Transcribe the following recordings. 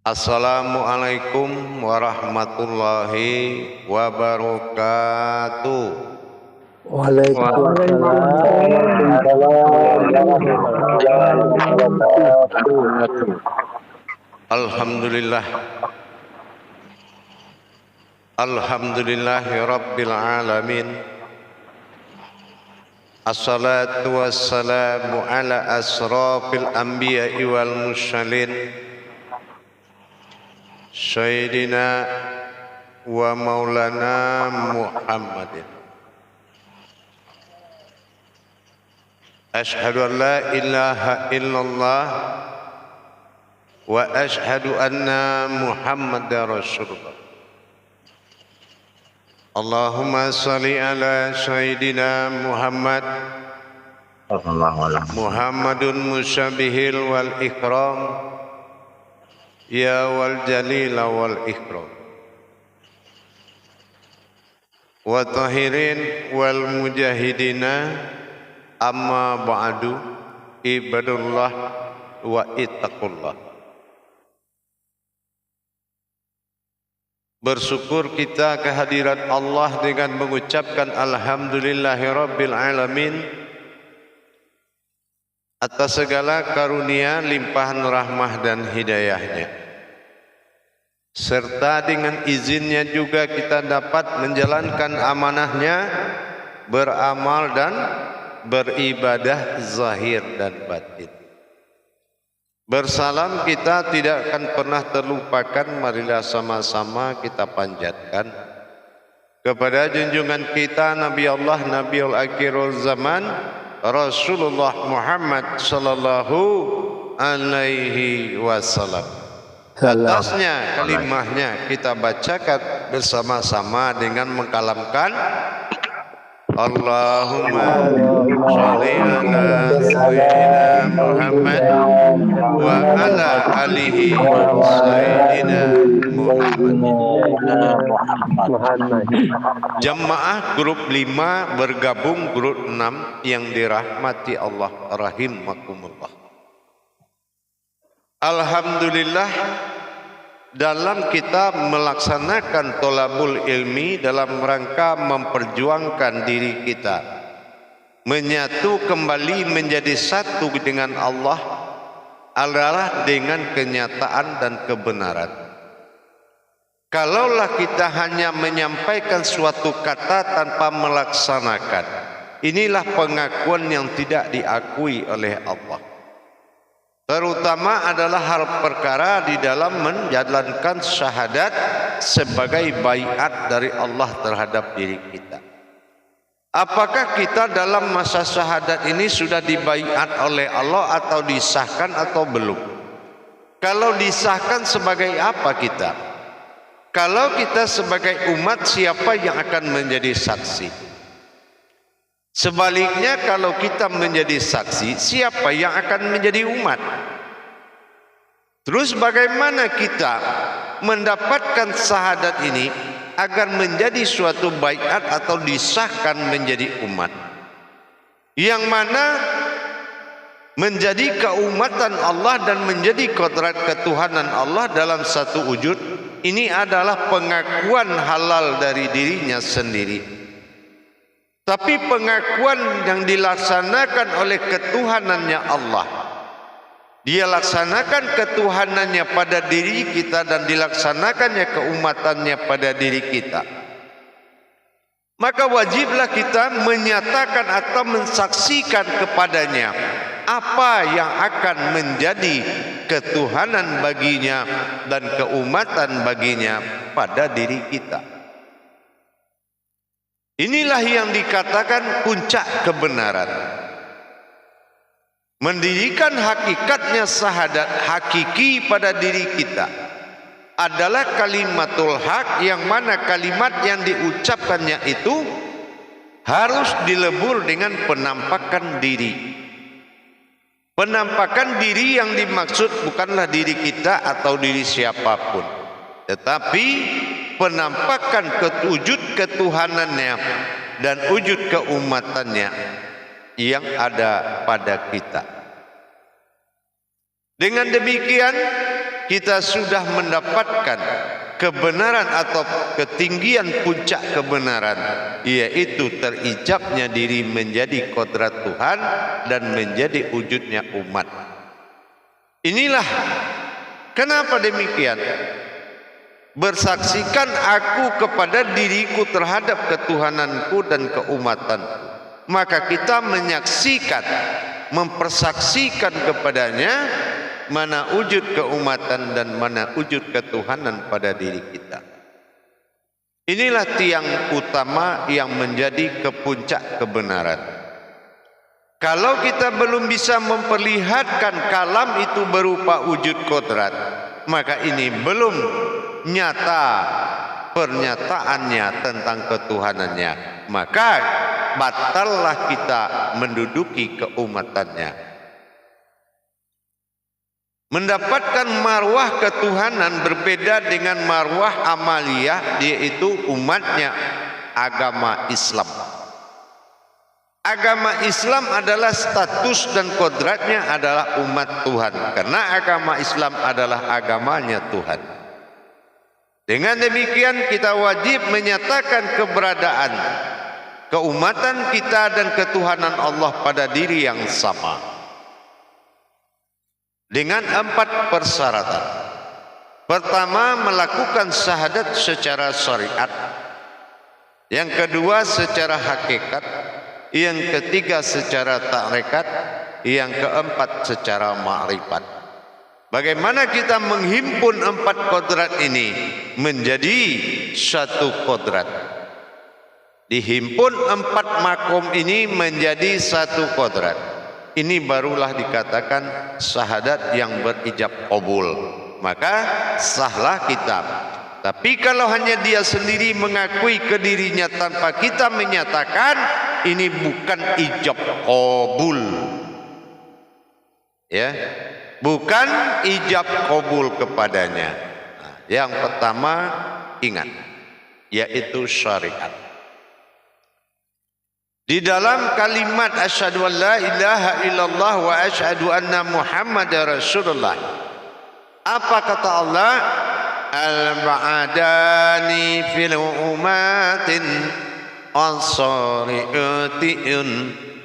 Assalamualaikum warahmatullahi wabarakatuh. Waalaikumsalam warahmatullahi wabarakatuh. Alhamdulillah. Alhamdulillahi rabbil alamin. Assalatu wassalamu ala asrafil anbiya'i wal mursalin. Sayyidina wa maulana Muhammadin. Ashhadu an la ilaha illallah wa ashhadu anna Muhammadar Rasulullah. Allahumma salli ala Sayyidina Muhammad Muhammadun musyabihil wal ikram. Ya wal jalila wal ikram wa tahirin wal mujahidina amma ba'du ibadullah wa ittaqullah. Bersyukur kita kehadirat Allah dengan mengucapkan alhamdulillahirabbil alamin atas segala karunia, limpahan rahmah dan hidayahnya, serta dengan izinnya juga kita dapat menjalankan amanahnya, beramal dan beribadah zahir dan batin. Bersalam kita tidak akan pernah terlupakan, marilah sama-sama kita panjatkan kepada junjungan kita Nabi Allah, Nabiul Akhirul Zaman, Rasulullah Muhammad sallallahu alaihi wasallam. Atasnya kalimahnya kita bacakan bersama-sama dengan mengkalamkan Allahumma sholli ala sayyidina Muhammad wa ala alihi sayyidina Muhammad. Jamaah grup 5 bergabung grup 6 yang dirahmati Allah rahimakumullah. Alhamdulillah, dalam kita melaksanakan tolabul ilmi dalam rangka memperjuangkan diri kita menyatu kembali menjadi satu dengan Allah adalah dengan kenyataan dan kebenaran. Kalaulah kita hanya menyampaikan suatu kata tanpa melaksanakan, inilah pengakuan yang tidak diakui oleh Allah. Terutama adalah hal perkara di dalam menjalankan syahadat sebagai baiat dari Allah terhadap diri kita. Apakah kita dalam masa syahadat ini sudah dibaiat oleh Allah atau disahkan atau belum? Kalau disahkan, sebagai apa kita? Kalau kita sebagai umat, siapa yang akan menjadi saksi? Sebaliknya, kalau kita menjadi saksi, siapa yang akan menjadi umat? Terus bagaimana kita mendapatkan syahadat ini agar menjadi suatu baiat atau disahkan menjadi umat, yang mana menjadi keumatan Allah dan menjadi kodrat ketuhanan Allah dalam satu wujud, ini adalah pengakuan halal dari dirinya sendiri. Tapi pengakuan yang dilaksanakan oleh ketuhanannya Allah, dia laksanakan ketuhanannya pada diri kita dan dilaksanakannya keumatannya pada diri kita. Maka wajiblah kita menyatakan atau mensaksikan kepadanya apa yang akan menjadi ketuhanan baginya dan keumatan baginya pada diri kita. Inilah yang dikatakan puncak kebenaran. Mendirikan hakikatnya syahadat hakiki pada diri kita adalah kalimatul haq, yang mana kalimat yang diucapkannya itu harus dilebur dengan penampakan diri. Penampakan diri yang dimaksud bukanlah diri kita atau diri siapapun, tetapi penampakan wujud ketuhanannya dan wujud keumatannya yang ada pada kita. Dengan demikian, kita sudah mendapatkan kebenaran atau ketinggian puncak kebenaran, yaitu terijabnya diri menjadi kodrat Tuhan dan menjadi wujudnya umat. Inilah kenapa demikian. Bersaksikan aku kepada diriku terhadap ketuhananku dan keumatanku, maka kita menyaksikan, mempersaksikan kepadanya mana wujud keumatan dan mana wujud ketuhanan pada diri kita. Inilah tiang utama yang menjadi kepuncak kebenaran. Kalau kita belum bisa memperlihatkan kalam itu berupa wujud kodrat, maka ini belum nyata pernyataannya tentang ketuhanannya, maka batallah kita menduduki keumatannya. Mendapatkan marwah ketuhanan berbeda dengan marwah amaliyah, yaitu umatnya agama Islam. Agama Islam adalah status dan kodratnya adalah umat Tuhan, karena agama Islam adalah agamanya Tuhan. Dengan demikian kita wajib menyatakan keberadaan keumatan kita dan ketuhanan Allah pada diri yang sama dengan 4 persyaratan. Pertama, melakukan syahadat secara syariat. Yang kedua, secara hakikat. Yang ketiga, secara tarekat. Yang keempat, secara ma'rifat. Bagaimana kita menghimpun 4 kodrat ini menjadi satu kodrat? Dihimpun 4 makom ini menjadi satu kodrat. Ini barulah dikatakan syahadat yang berijab qabul. Maka sahlah kita. Tapi kalau hanya dia sendiri mengakui ke dirinya tanpa kita menyatakan, ini bukan ijab qabul. Ya. Bukan ijab qabul kepadanya. Nah, yang pertama ingat, yaitu syariat. Di dalam kalimat asyhadu an la ilaha illallah wa asyhadu anna muhammadar rasulullah, apa kata Allah? Al-ba'adani fil umatin as-sari'atun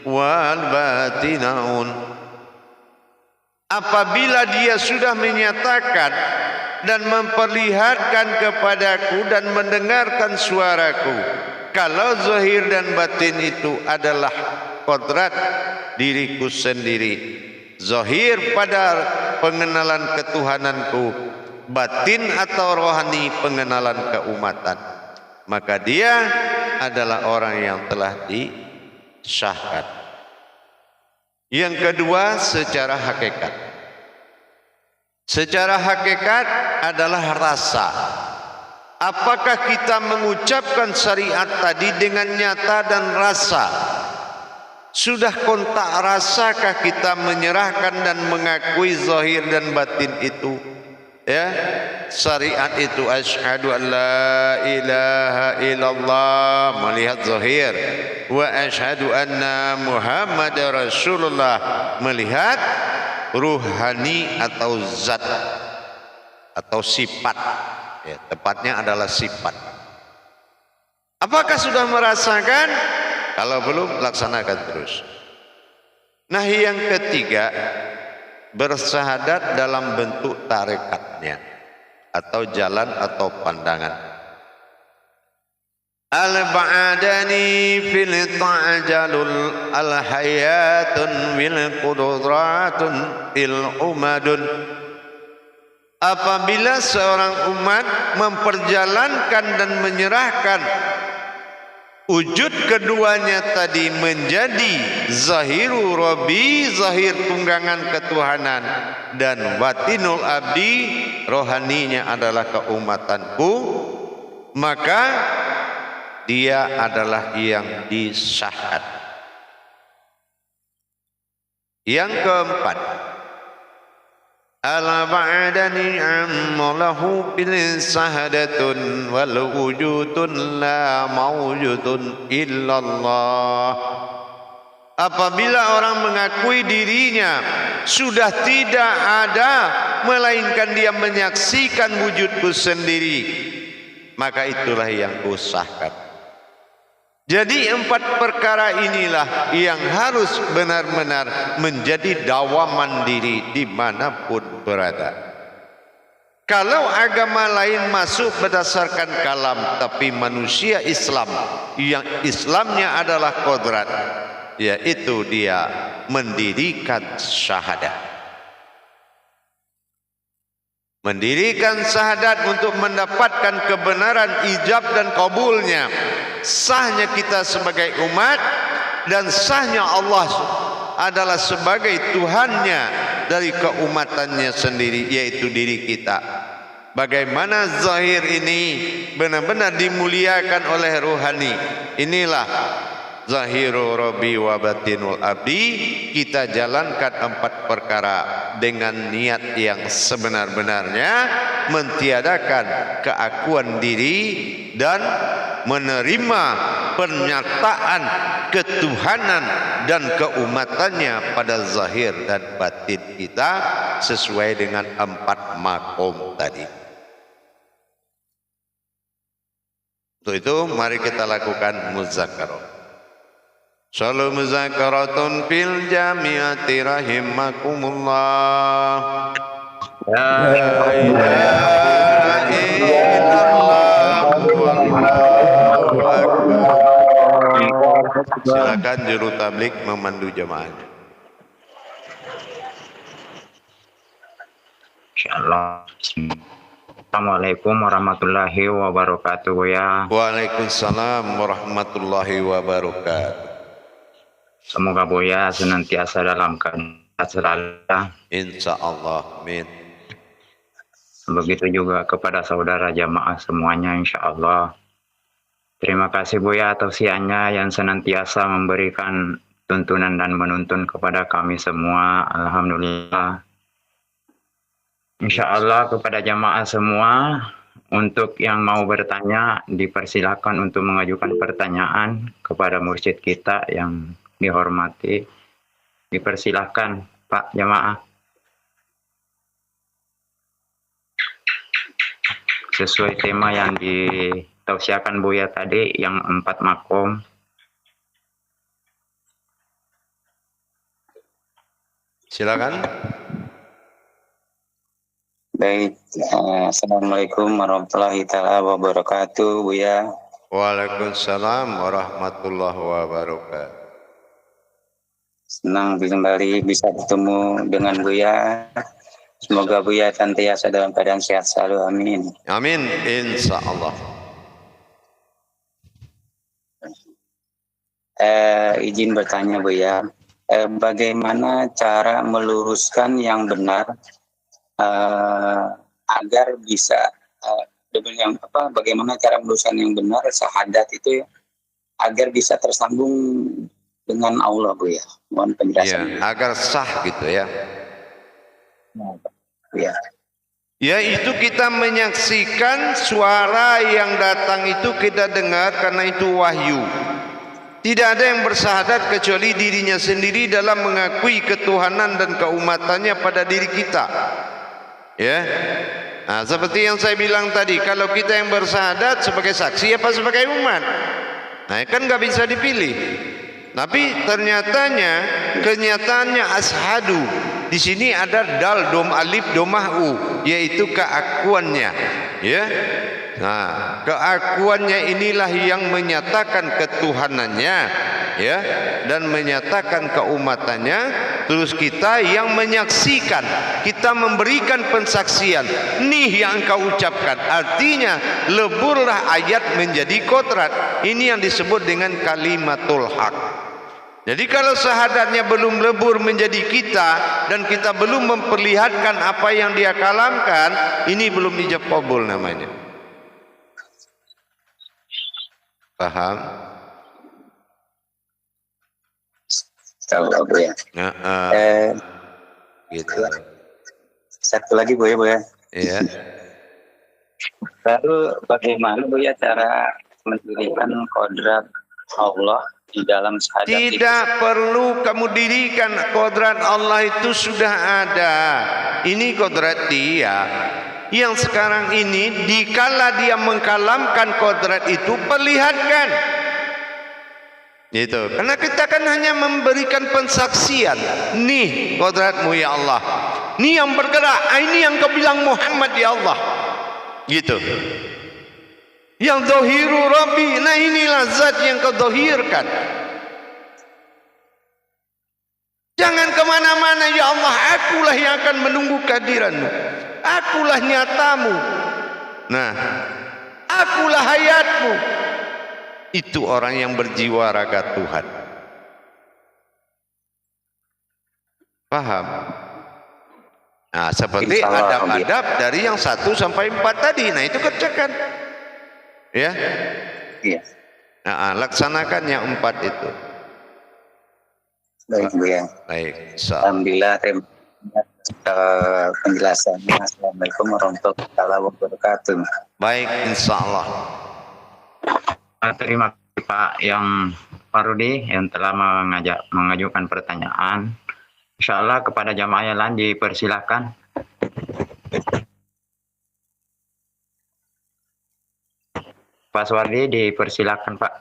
wal batinaun. Apabila dia sudah menyatakan dan memperlihatkan kepadaku dan mendengarkan suaraku, kalau zahir dan batin itu adalah kodrat diriku sendiri, zahir pada pengenalan ketuhananku, batin atau rohani pengenalan keumatan, maka dia adalah orang yang telah disahkan. Yang kedua, secara hakikat. Secara hakikat adalah rasa. Apakah kita mengucapkan syariat tadi dengan nyata dan rasa? Sudah kontak rasakah kita menyerahkan dan mengakui zahir dan batin itu? Ya, syariat itu asyhadu an la ilaha illallah, melihat zahir, wa asyhadu anna muhammadar rasulullah, melihat ruhani atau zat atau sifat. Ya, tepatnya adalah sifat. Apakah sudah merasakan? Kalau belum, laksanakan terus. Nah, yang ketiga, bersyahadat dalam bentuk tarekatnya atau jalan atau pandangan. Al-ba'adani fil ta'jalul al-hayatun wil qudratun il umadun. Apabila seorang umat memperjalankan dan menyerahkan wujud keduanya tadi menjadi zahiru Rabbi, zahir tunggangan ketuhanan, dan batinul abdi, rohaninya adalah keumatanku, maka dia adalah yang disahad. Yang keempat, al-ba'adani amlahu bil sahadatun wal wujudun la mawjudun illallah. Apabila orang mengakui dirinya sudah tidak ada, melainkan dia menyaksikan wujudku sendiri, maka itulah yang kusahkan. Jadi 4 perkara inilah yang harus benar-benar menjadi dawaman diri dimanapun berada. Kalau agama lain masuk berdasarkan kalam, tapi manusia Islam yang Islamnya adalah kodrat, yaitu dia mendirikan syahadat. Mendirikan syahadat untuk mendapatkan kebenaran ijab dan kabulnya, sahnya kita sebagai umat, dan sahnya Allah adalah sebagai Tuhannya dari keumatannya sendiri, yaitu diri kita. Bagaimana zahir ini benar-benar dimuliakan oleh rohani. Inilah zahiru rabbi wa batinul abdi. Kita jalankan 4 perkara dengan niat yang sebenar-benarnya, mentiadakan keakuan diri dan menerima pernyataan ketuhanan dan keumatannya pada zahir dan batin kita sesuai dengan 4 makom tadi. Untuk itu mari kita lakukan muzakarah. Salam muzakaratun fil jamiati rahimakumullah. La ilaha illallah wallahu akbar. Silakan juru tablik memandu jamaahnya. Insyaallah. Assalamualaikum warahmatullahi wabarakatuh ya. Waalaikumsalam warahmatullahi wabarakatuh. Semoga Buya senantiasa dalam keadaan selalu. Insyaallah, amin. Begitu juga kepada saudara jamaah semuanya, insyaallah. Terima kasih Buya tausiahnya yang senantiasa memberikan tuntunan dan menuntun kepada kami semua. Alhamdulillah. Insyaallah kepada jamaah semua, untuk yang mau bertanya dipersilakan untuk mengajukan pertanyaan kepada mursyid kita yang dihormati. Dipersilakan Pak jamaah. Sesuai tema yang ditausiahkan Buya tadi, yang 4 makom. Silakan. Baik, Assalamualaikum warahmatullahi taala wabarakatuh, Buya. Waalaikumsalam warahmatullahi wabarakatuh. Senang kembali bisa bertemu dengan Buya. Semoga Buya senantiasa dalam keadaan sehat selalu, amin. Amin, insyaallah. Izin bertanya Buya, bagaimana cara meluruskan yang benar agar bisa bagaimana cara meluruskan yang benar syahadat itu agar bisa tersambung dengan Allah Buya. Mohon penjelasan. Ya, agar sah gitu ya. Ya. Yaitu kita menyaksikan suara yang datang itu kita dengar karena itu wahyu. Tidak ada yang bersyahadat kecuali dirinya sendiri dalam mengakui ketuhanan dan keumatannya pada diri kita. Ya, nah, seperti yang saya bilang tadi, kalau kita yang bersyahadat sebagai saksi apa sebagai umat, nah kan nggak bisa dipilih. Tapi kenyataannya ashadu. Di sini ada dal dom alif domah u, yaitu keakuannya. Ya, nah keakuannya inilah yang menyatakan ketuhanannya, ya, dan menyatakan keumatannya. Terus kita yang menyaksikan, kita memberikan pensaksian. Nih yang engkau ucapkan, artinya leburlah ayat menjadi kodrat. Ini yang disebut dengan kalimatul haq. Jadi kalau syahadatnya belum lebur menjadi kita dan kita belum memperlihatkan apa yang dia kalamkan, ini belum ijab qabul namanya. Paham? Tahu Bu ya. Gitu. Satu lagi Bu ya. Iya. Lalu bagaimana Bu ya cara mendirikan kodrat Allah di dalam syahadat itu. Tidak perlu kamu dirikan, kodrat Allah itu sudah ada. Ini kodrat dia. Yang sekarang ini dikala dia mengkalamkan kodrat itu, perlihatkan. Gitu. Karena kita kan hanya memberikan pensaksian. Nih kodratmu ya Allah. Nih yang bergerak. Ini yang kau bilang Muhammad ya Allah. Gitu. Yang dohiru Rabbi. Nah inilah zat yang kau dohirkan. Jangan kemana-mana ya Allah. Akulah yang akan menunggu kehadiranmu. Akulah nyatamu. Nah, akulah hayatmu. Itu orang yang berjiwa raga Tuhan. Paham? Nah, seperti adab-adab dari yang 1 sampai 4 tadi. Nah, itu kerjakan. Ya? Iya. Nah, laksanakan yang 4 itu. Baik, Buya. Baik, Alhamdulillah, terima kasih penjelasannya. Assalamualaikum warahmatullahi wabarakatuh. Baik, insya Allah. Terima kasih Pak yang Parudi yang telah mengajukan pertanyaan. Insya Allah kepada jamaah yang lain dipersilakan. Pak Suwardi dipersilakan Pak.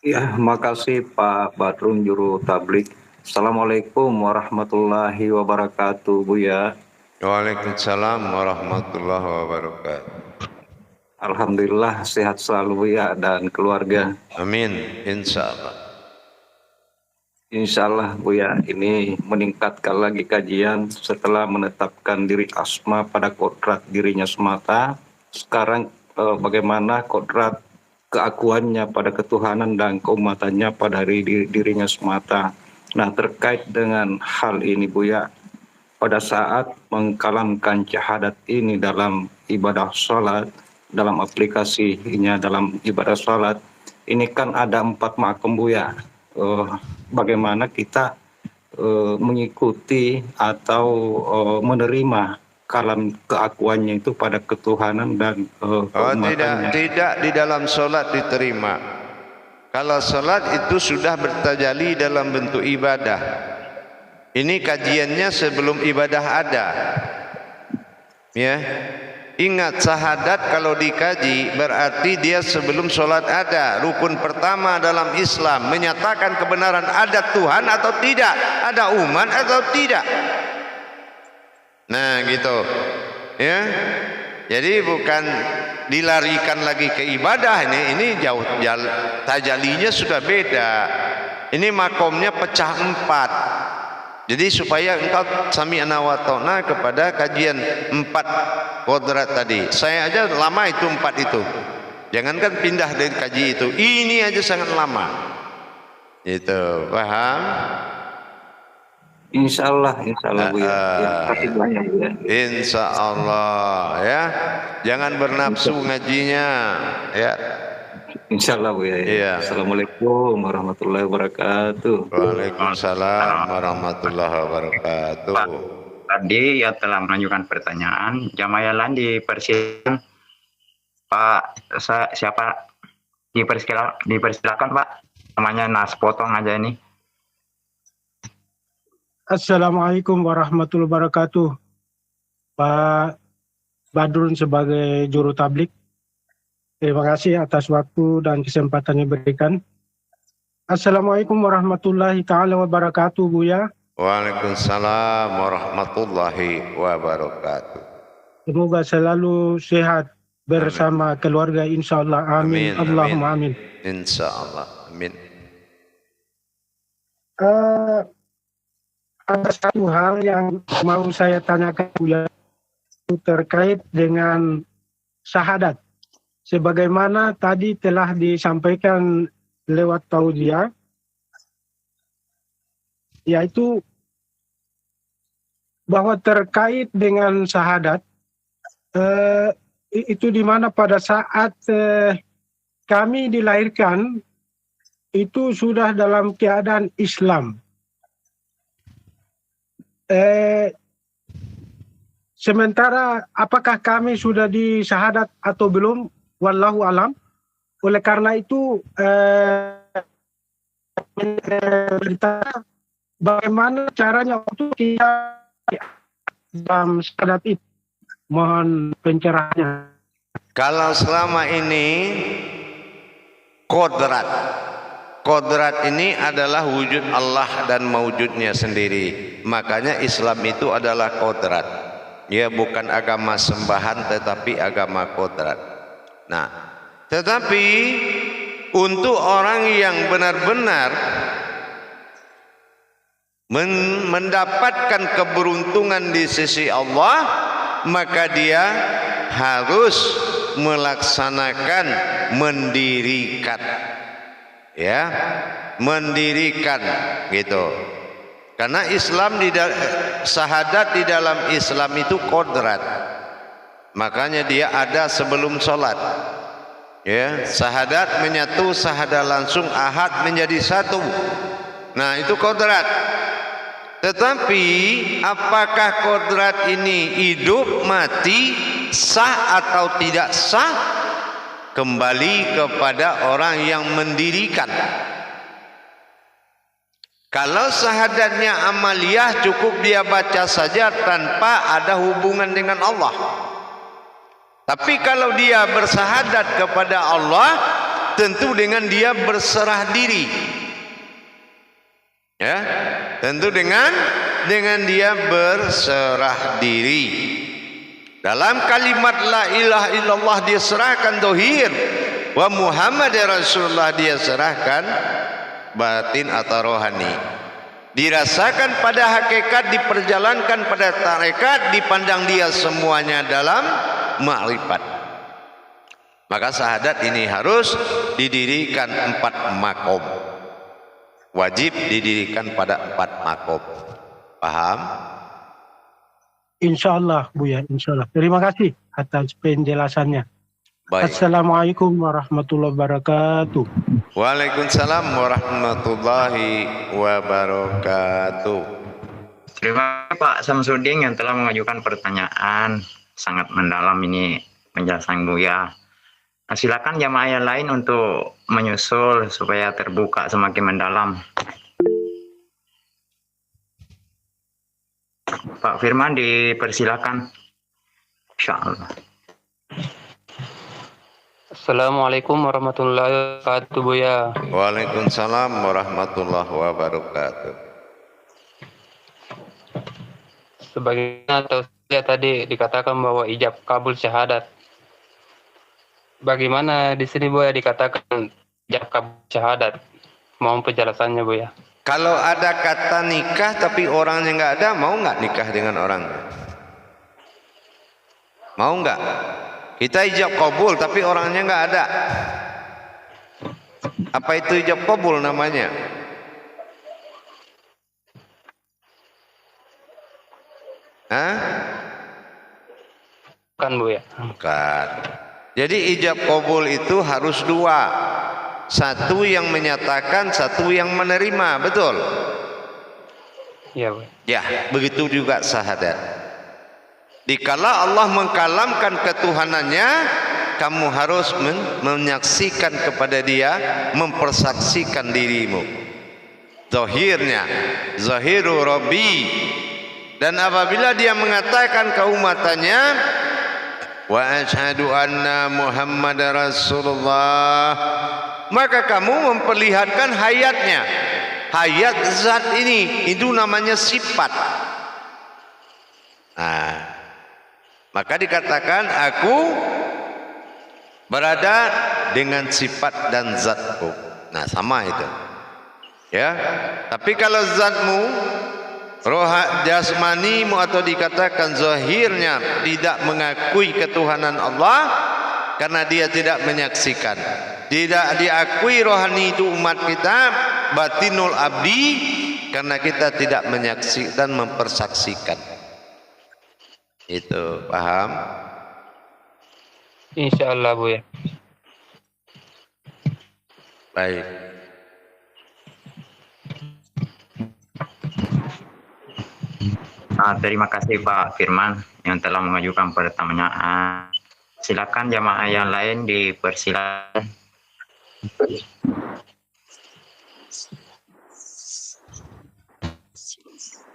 Ya, makasih Pak Badrun Juru Tablik. Assalamualaikum warahmatullahi wabarakatuh, Buya. Waalaikumsalam warahmatullahi wabarakatuh. Alhamdulillah sehat selalu Buya dan keluarga. Amin, insya Allah. Insya Allah Buya, ini meningkatkan lagi kajian setelah menetapkan diri asma pada kodrat dirinya semata. Sekarang bagaimana kodrat keakuannya pada ketuhanan dan keumatannya pada dirinya semata. Nah, terkait dengan hal ini Buya, pada saat mengkalamkan syahadat ini dalam ibadah sholat, dalam aplikasinya dalam ibadah sholat, ini kan ada 4 makom Buya. Bagaimana kita mengikuti atau menerima kalam keakuannya itu pada ketuhanan dan keumatannya. Tidak di dalam sholat diterima. Kalau sholat itu sudah bertajali dalam bentuk ibadah. Ini kajiannya sebelum ibadah ada. Ya, ingat syahadat kalau dikaji berarti dia sebelum sholat ada. Rukun pertama dalam Islam menyatakan kebenaran ada Tuhan atau tidak, ada umat atau tidak. Nah gitu, ya. Jadi bukan dilarikan lagi ke ibadah, ini jauh tajalinya sudah beda. Ini makomnya pecah 4. Jadi supaya engkau sami'na wa ta'na kepada kajian 4 kodrat tadi. Saya aja lama itu 4 itu. Jangankan pindah dari kaji itu, ini aja sangat lama. Itu paham? Insya Allah Buya. Ya, kasih banyak Buya. Insya Allah ya. Jangan bernafsu ngajinya ya. Insya Allah Buya. Iya. Assalamualaikum warahmatullahi wabarakatuh. Waalaikumsalam warahmatullahi wabarakatuh. Pak, tadi yang telah mengajukan pertanyaan, jamaah lain dipersilakan. Pak, siapa dipersilakan Pak? Namanya Nas, potong aja ini. Assalamualaikum warahmatullahi wabarakatuh. Pak Badrun sebagai juru tablik, terima kasih atas waktu dan kesempatan yang diberikan. Assalamualaikum warahmatullahi ta'ala wabarakatuh, Buya. Waalaikumsalam warahmatullahi wabarakatuh. Semoga selalu sehat bersama keluarga, insya Allah. Amin. Allahumma amin. Insya Allah. Amin. Ada satu hal yang mau saya tanyakan Buya terkait dengan syahadat. Sebagaimana tadi telah disampaikan lewat tausiah, yaitu bahwa terkait dengan syahadat, itu di mana pada saat kami dilahirkan, itu sudah dalam keadaan Islam. Sementara apakah kami sudah disyahadat atau belum? Wallahu alam. oleh karena itu berita bagaimana caranya untuk kita dalam syahadat itu. Mohon pencerahannya. Kalau selama ini kodrat ini adalah wujud Allah dan mewujudnya sendiri. Makanya Islam itu adalah kodrat. Ya, bukan agama sembahan tetapi agama kodrat. Nah, tetapi untuk orang yang benar-benar mendapatkan keberuntungan di sisi Allah, maka dia harus melaksanakan mendirikan, ya, mendirikan gitu. Karena Islam syahadat di dalam Islam itu kodrat, makanya dia ada sebelum sholat. Ya, syahadat menyatu, syahadat langsung, ahad menjadi satu. Nah, itu kodrat. Tetapi apakah kodrat ini hidup, mati, sah atau tidak sah? Kembali kepada orang yang mendirikan. Kalau syahadatnya amaliyah, cukup dia baca saja tanpa ada hubungan dengan Allah. Tapi kalau dia bersyahadat kepada Allah, tentu dengan dia berserah diri. Ya, tentu dengan dia berserah diri. Dalam kalimat la ilaha illallah dia serahkan dohir, wa Muhammad Rasulullah dia serahkan batin atau rohani. Dirasakan pada hakikat, diperjalankan pada tarekat, dipandang dia semuanya dalam ma'rifat. Maka syahadat ini harus didirikan 4 makom. Wajib didirikan pada 4 makom. Paham? Insyaallah Buya, insyaallah. Terima kasih atas penjelasannya. Baik. Assalamualaikum warahmatullahi wabarakatuh. Waalaikumsalam warahmatullahi wabarakatuh. Terima kasih Pak Samsudin yang telah mengajukan pertanyaan sangat mendalam ini penjelasan Buya. Nah, silakan jamaah yang lain untuk menyusul supaya terbuka semakin mendalam. Pak Firman dipersilakan. Insyaallah. Assalamualaikum warahmatullahi wabarakatuh Buya. Waalaikumsalam warahmatullahi wabarakatuh. Sebagaimana tausiah tadi dikatakan bahwa ijab kabul syahadat. Bagaimana di sini Buya dikatakan ijab kabul syahadat? Mohon penjelasannya Buya. Kalau ada kata nikah tapi orangnya nggak ada, mau nggak nikah dengan orang? Mau nggak? Kita ijab kabul tapi orangnya nggak ada. Apa itu ijab kabul namanya? Hah? Kan Buya. Bukan. Jadi ijab kabul itu harus 2. Satu yang menyatakan, satu yang menerima, betul? Iya Buya. Ya, begitu juga syahadat. Dikala Allah mengkalamkan ketuhanannya, kamu harus menyaksikan kepada dia, mempersaksikan dirimu. Zahirnya, zahiru Rabbi. Dan apabila dia mengatakan ke umatannya, wa asyhadu anna Muhammad Rasulullah, maka kamu memperlihatkan hayatnya. Hayat zat ini, itu namanya sifat. Nah, maka dikatakan aku berada dengan sifat dan zatku. Nah, sama itu. Ya. Tapi kalau zatmu, roh jasmanimu atau dikatakan zahirnya tidak mengakui ketuhanan Allah karena dia tidak menyaksikan. Tidak diakui rohani itu umat kita, batinul abdi, karena kita tidak menyaksikan dan mempersaksikan. Itu paham? Insyaallah Buya. Baik. Terima kasih Pak Firman yang telah mengajukan pertanyaan. Silakan jamaah yang lain dipersilakan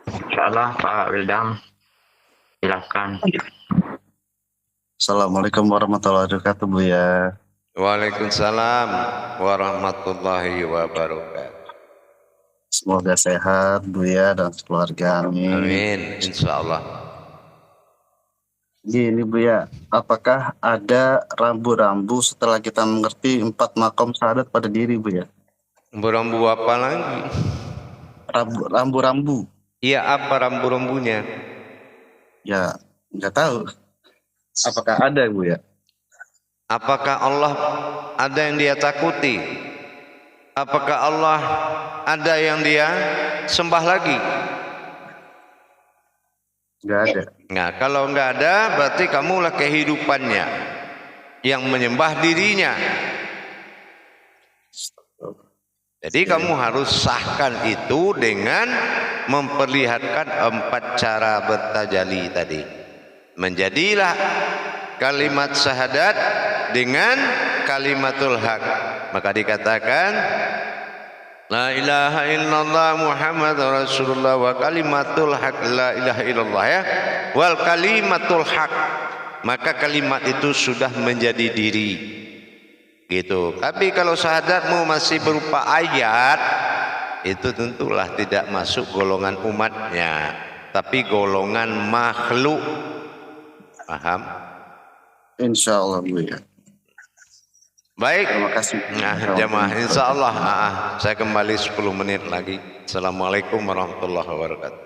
Insyaallah Pak Wildam, silakan. Assalamualaikum warahmatullahi wabarakatuh, Buya. Waalaikumsalam warahmatullahi wabarakatuh. Semoga sehat, Buya, dan keluarga. Amin. Amin, insyaallah. Gini, Buya, apakah ada rambu-rambu setelah kita mengerti 4 makom syahadat pada diri, Buya? Rambu apa lagi? Rambu-rambu. Iya, apa rambu-rambunya? Ya, nggak tahu. Apakah ada, Buya? Apakah Allah ada yang dia takuti? Apakah Allah ada yang dia sembah lagi? Nggak ada. Nah, kalau nggak ada, berarti kamulah kehidupannya yang menyembah dirinya. Jadi kamu harus sahkan itu dengan memperlihatkan 4 cara bertajalli tadi. Menjadilah kalimat syahadat dengan kalimatul haq. Maka dikatakan la ilaha illallah Muhammad Rasulullah wa kalimatul haq, la ilaha illallah ya. Wal kalimatul haq. Maka kalimat itu sudah menjadi diri. Gitu. Tapi kalau syahadatmu masih berupa ayat, itu tentulah tidak masuk golongan umatnya, tapi golongan makhluk. Paham? Insya Allah, Buya. Baik. Terima kasih. Nah, jamaah, insya Allah saya kembali 10 menit lagi. Assalamualaikum warahmatullahi wabarakatuh.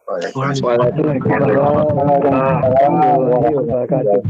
Waalaikumsalam warahmatullahi wabarakatuh.